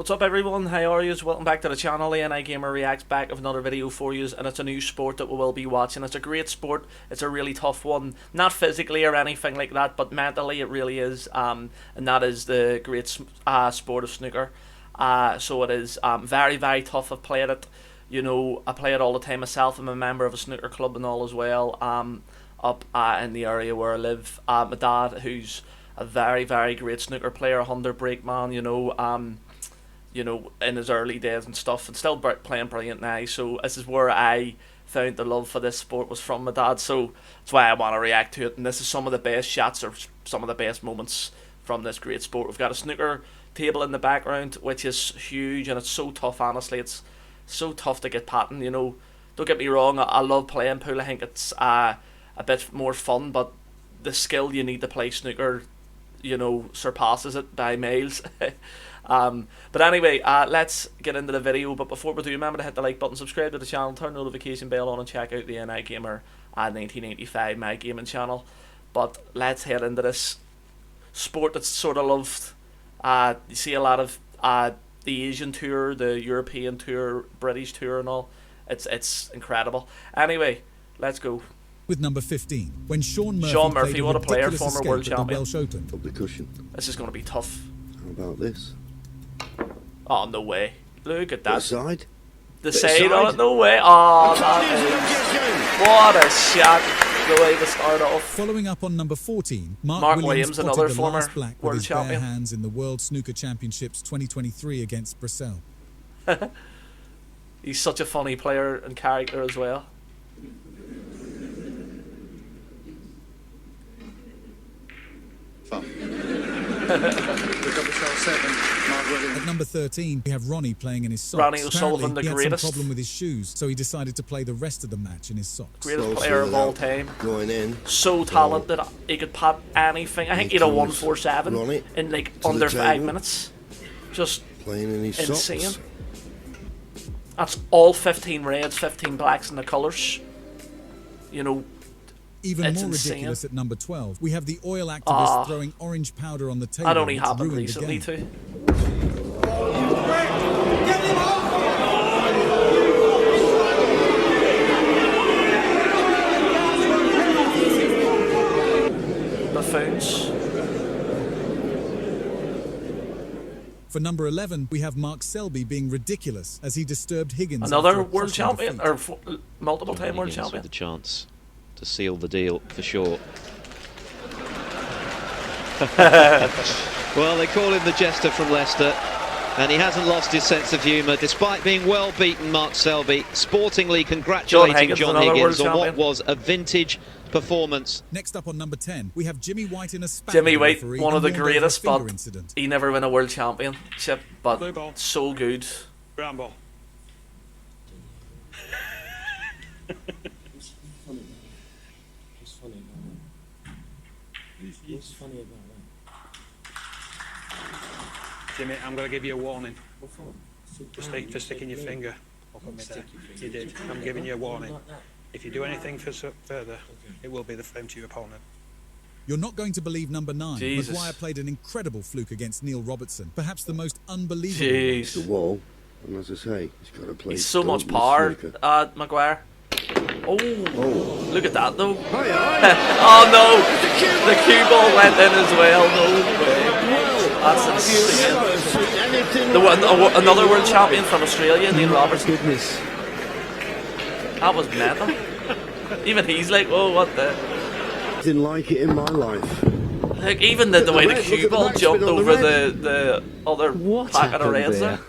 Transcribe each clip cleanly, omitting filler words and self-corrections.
What's up everyone, how are you? Welcome back to the channel. the.NI Gamer Reacts back with another video for you, and it's a new sport that we will be watching. It's a great sport, it's a really tough one, not physically or anything like that, but mentally it really is, and that is the great sport of snooker. So it is very, very tough. I've played it, you know, I play it all the time myself. I'm a member of a snooker club and all as well, up in the area where I live. My dad, who's a very, very great snooker player, a 100 break man, you know, in his early days and stuff, and still playing brilliant now. So this is where I found the love for this sport, was from my dad. So that's why I want to react to it. And this is some of the best shots or some of the best moments from this great sport. We've got a snooker table in the background, which is huge, and it's so tough. Honestly, it's so tough to get patting. You know, don't get me wrong. I love playing pool. I think it's a bit more fun, but the skill you need to play snooker, you know, surpasses it by miles. But anyway, let's get into the video. But before we do, remember to hit the like button, subscribe to the channel, turn the notification bell on, and check out the NI Gamer 1985 my gaming channel. But let's head into this sport that's sort of loved. You see a lot of the Asian tour, the European tour, British tour and all. It's incredible. Anyway, let's go. With number 15, when Sean Murphy, what a player, former world champion. Welsh Open. The cushion. This is going to be tough. How about this? Oh, no way. Look at that. The side? The side on it, no way. Oh, that is... What a shot. The way to start off. Following up on number 14, Mark Williams, another former black world with his champion. bare hands in the World Snooker Championships 2023 against Brazil. He's such a funny player and character as well. At number 13, we have Ronnie playing in his socks. Ronnie O'Sullivan, the he had greatest. some problem with his shoes, so he decided to play the rest of the match in his socks. Greatest player of all time. Going in. So talented, he could pat anything. I think he'd have 147 in like under 5 minutes. Just playing in his insane. socks. That's all 15 reds, 15 blacks in the colours. You know, even it's more insane. Ridiculous at number 12, we have the oil activist throwing orange powder on the table. That only happened recently too. Buffoons. For number 11, we have Mark Selby being ridiculous as he disturbed Higgins. Another world champion, or multiple time world champion. With the chance to seal the deal for sure. Well, they call him the jester from Leicester, and he hasn't lost his sense of humour despite being well beaten. Mark Selby sportingly congratulating John Higgins on what was a vintage performance. Next up on number 10, we have Jimmy White in a spat. Jimmy White, one of the greatest, but he never won a world championship, but so good. Ground ball. What's funny about that? Jimmy, I'm going to give you a warning. For sticking your finger up at me there. You did. I'm giving you a warning. If you do anything further, it will be the flame to your opponent. You're not going to believe number 9. Jesus. Maguire played an incredible fluke against Neil Robertson. Perhaps the most unbelievable. Jeez. The wall. And as I say, he's got to play. He's so much power, Maguire. Oh, look at that though. Oh no, the cue ball went in as well. No way. That's insane. Another world champion from Australia, Neil Robertson. Goodness. That was mental. Even he's like, oh, what the? Didn't like it in my life. Like, even the way the cue ball jumped over the other packet of reds there.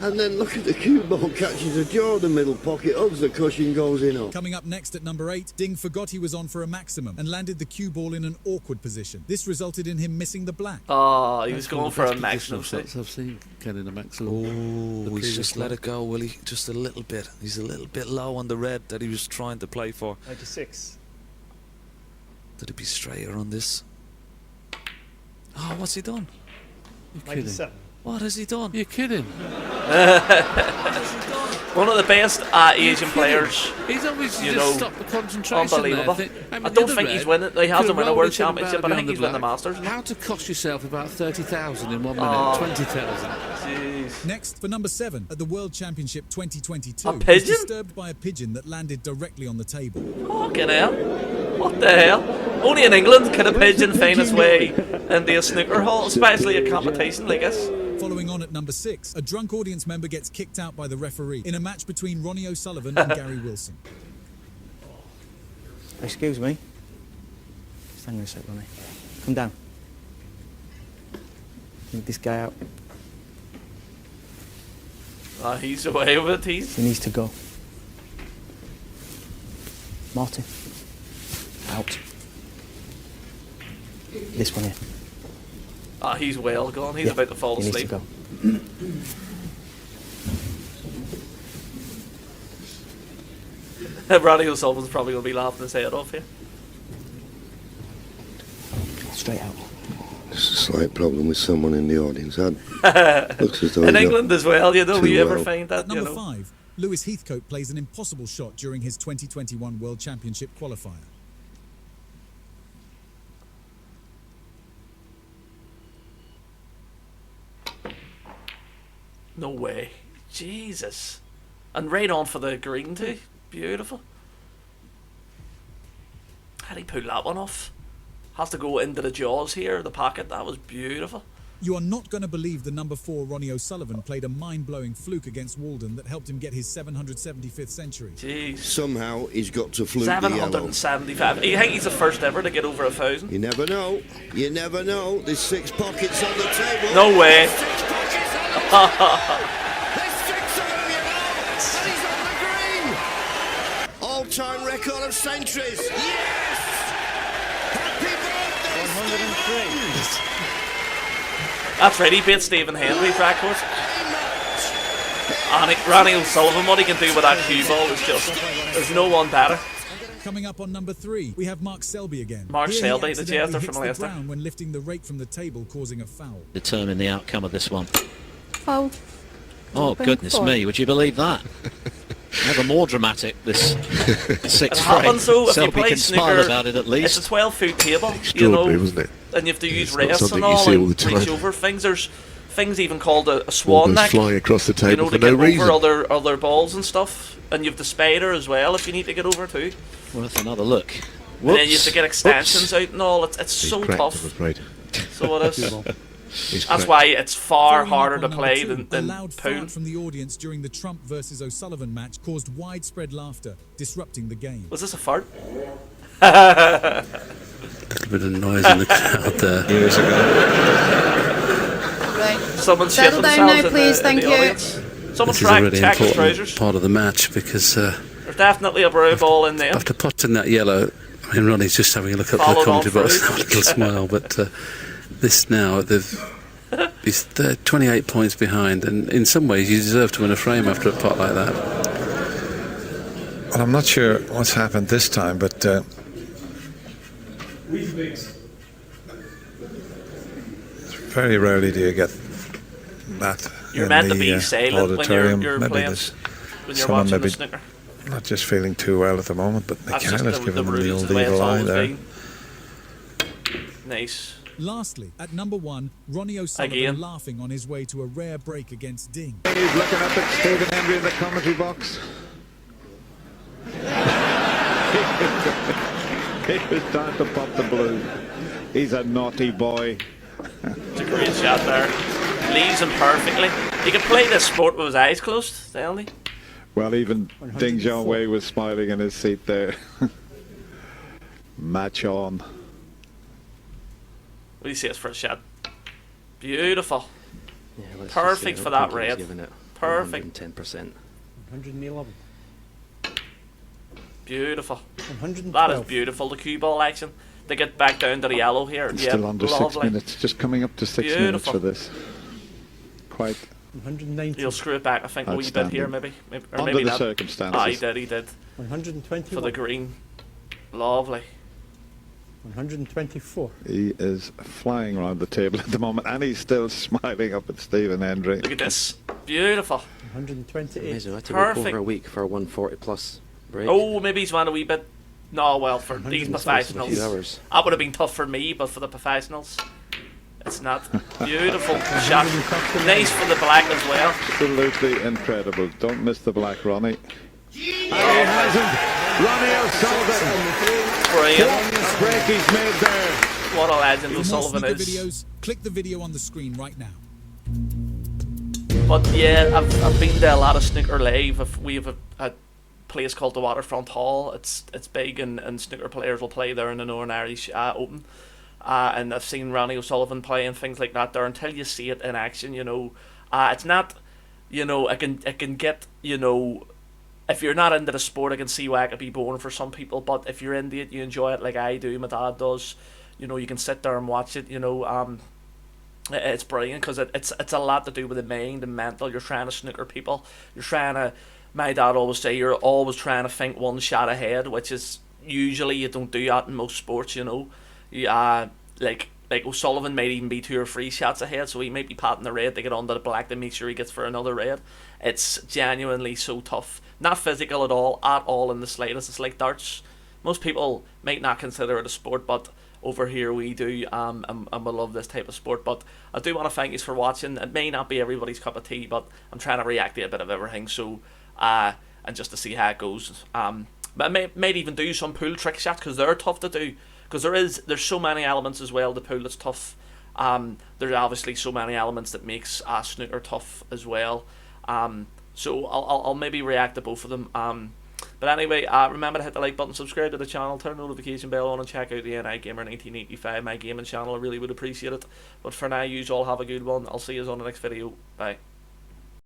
And then look at the cue ball, catches a jaw in the middle pocket, hugs the cushion, goes in up. Coming up next at number 8, Ding forgot he was on for a maximum and landed the cue ball in an awkward position. This resulted in him missing the black. Oh, he was going for a maximum. I've seen Ken in a maximum. Oh, he's just let it go, Willie. Just a little bit. He's a little bit low on the red that he was trying to play for. 96. Did it be straighter on this? Oh, what's he done? You're kidding. 97. What has he done? You're kidding. One of the best Asian players. He's obviously you just know, stopped the concentration. unbelievable. I don't think he's winning. He hasn't won a world championship, but I think he's won the Masters. How to cost yourself about 30,000 in 1 minute? 20,000. Jeez. Next, for number 7 at the World Championship 2022, A he was pigeon? disturbed by a pigeon that landed directly on the table. Fucking hell. What the hell? Only in England can a pigeon find its way into a snooker hall, especially a competition like this. Following on at number 6, a drunk audience member gets kicked out by the referee in a match between Ronnie O'Sullivan and Gary Wilson. Excuse me. Stand there a sec, Ronnie. Come down. Get this guy out. Oh, he's away with it. He needs to go. Martin. Out. This one here. Oh, he's well gone. He's about to fall He asleep. needs to go. Ronnie O'Sullivan's probably going to be laughing his head off here. Straight out. There's a slight problem with someone in the audience. Looks as though In he got England as well, you know, too you ever well. find that, At number you know? 5, Lewis Heathcote plays an impossible shot during his 2021 World Championship qualifier. No way. Jesus. And right on for the green too. Beautiful. How'd he pull that one off? Has to go into the jaws here, the pocket. That was beautiful. You are not going to believe the number 4 Ronnie O'Sullivan played a mind-blowing fluke against Walden that helped him get his 775th century. Jeez. Somehow he's got to fluke the yellow. 775. I think he's the first ever to get over 1,000. You never know. You never know. There's 6 pockets on the table. No way. There's 6 pockets on the table. There's 6 of them, you know. And he's on the green. All-time record of centuries. Yes! Happy birthday, 103. That's right, he beat Stephen Hendry's record. And Ronnie O'Sullivan, what he can do with that cue ball is just, there's no one better. Coming up on number 3, we have Mark Selby again. Mark Here he Selby, the accidentally jester hits from the Leicester. ground when lifting the rake from the table, causing a foul. Determine the outcome of this one. Oh. Oh, goodness me, would you believe that? Never more dramatic, this 6 It happens though, if you Selby play can smile snooker, about it at least. it's a 12-foot table, you Extraordinary, know, wasn't it? and you have to use It's not rests and something you all, see all and the time. reach over things. There's things even called a All swan goes neck, flying across the you table know, for to no get reason. over other balls and stuff. And you have the spider as well if you need to get over too. Worth another look. And then you have to get extensions out and all. It's He's so cracked, I'm tough. afraid. So it is. He's That's cracked. why it's far Following harder up to on play number 2, than a loud poon. fart from the audience during the Trump versus O'Sullivan match caused widespread laughter, disrupting the game. Was this a fart? A little bit of noise in the crowd there. Years ago. Right. Someone shit Settle down themselves now, please, in thank the you. audience. Someone This is a really check his important trousers. part of the match because There's definitely a brow ball in there. after potting that yellow, I mean, Ronnie's just having a look up to the Followed on commentary box through. and have a little smile, but this now, he's 28 points behind, and in some ways you deserve to win a frame after a pot like that. Well, I'm not sure what's happened this time, but very rarely do you get that You're in meant to the be silent when auditorium. you're Maybe playing, there's when you're someone watching the maybe snooker. not just feeling too well at the moment, but That's just Michaela's the giving them the rules, old the way it's evil eye always there. been. Nice. Lastly, at number 1, Ronnie O'Sullivan Again. laughing on his way to a rare break against Ding. He's looking up at Stephen Hendry in the commentary box. It was time to pop the balloon. He's a naughty boy. It's a great shot there. Leaves him perfectly. He could play this sport with his eyes closed, don't he? Well, even Ding John Wei was smiling in his seat there. Match on. What do you see his first shot? Beautiful. Yeah, let's Perfect just for say I that don't think red. he's given it Perfect. 110%. 111. Beautiful. 112. That is beautiful. The cue ball action. They get back down to the yellow here. It's Yeah, still under 6 lovely. minutes. Just coming up to 6 minutes Beautiful. for this. Quite 190. He'll screw it back, I think, a wee bit here, Outstanding. maybe. Or under maybe the not. circumstances. Ah, he did. 121. For the green. Lovely. 124. He is flying around the table at the moment, and he's still smiling up at Stephen Hendry. Look at this. Beautiful. 128. Amazing. I had to work Perfect. over a week for a 140 plus break. Oh, maybe he's won a wee bit. No, well, for these 100 a professionals. few hours. That would have been tough for me, but for the professionals, It's not. Beautiful shot. Nice for the black as well. Absolutely incredible. Don't miss the black, Ronnie. And he hasn't. Ronnie O'Sullivan. Brilliant. What a break he's made there. What a legend For more O'Sullivan snooker is. videos, click the video on the screen right now. But yeah, I've been to a lot of snooker live. We have a place called the Waterfront Hall. It's big, and snooker players will play there in the Northern Irish Open. And I've seen Ronnie O'Sullivan play and things like that there. Until you see it in action, you know, it's not, you know, it can get, you know, if you're not into the sport, I can see why it could be boring for some people. But if you're into it, you enjoy it like I do, my dad does. You know, you can sit there and watch it. You know, it's brilliant because it's a lot to do with the mind and mental. You're trying to snooker people. You're trying to. My dad always say you're always trying to think one shot ahead, which is usually you don't do that in most sports. You know, like O'Sullivan might even be 2 or 3 shots ahead, so he might be patting the red to get onto the black to make sure he gets for another red. It's genuinely so tough. Not physical at all in the slightest. It's like darts. Most people might not consider it a sport, but over here we do, and we love this type of sport. But I do want to thank you for watching. It may not be everybody's cup of tea, but I'm trying to react to a bit of everything, so and just to see how it goes. But I might even do some pool trick shots because they're tough to do. Because there's so many elements as well. The pool that's tough. There's obviously so many elements that makes snooker tough as well. So I'll maybe react to both of them. But anyway, remember to hit the like button, subscribe to the channel, turn the notification bell on, and check out the N.I. Gamer 1985, my gaming channel. I really would appreciate it. But for now, you all have a good one. I'll see you on the next video. Bye.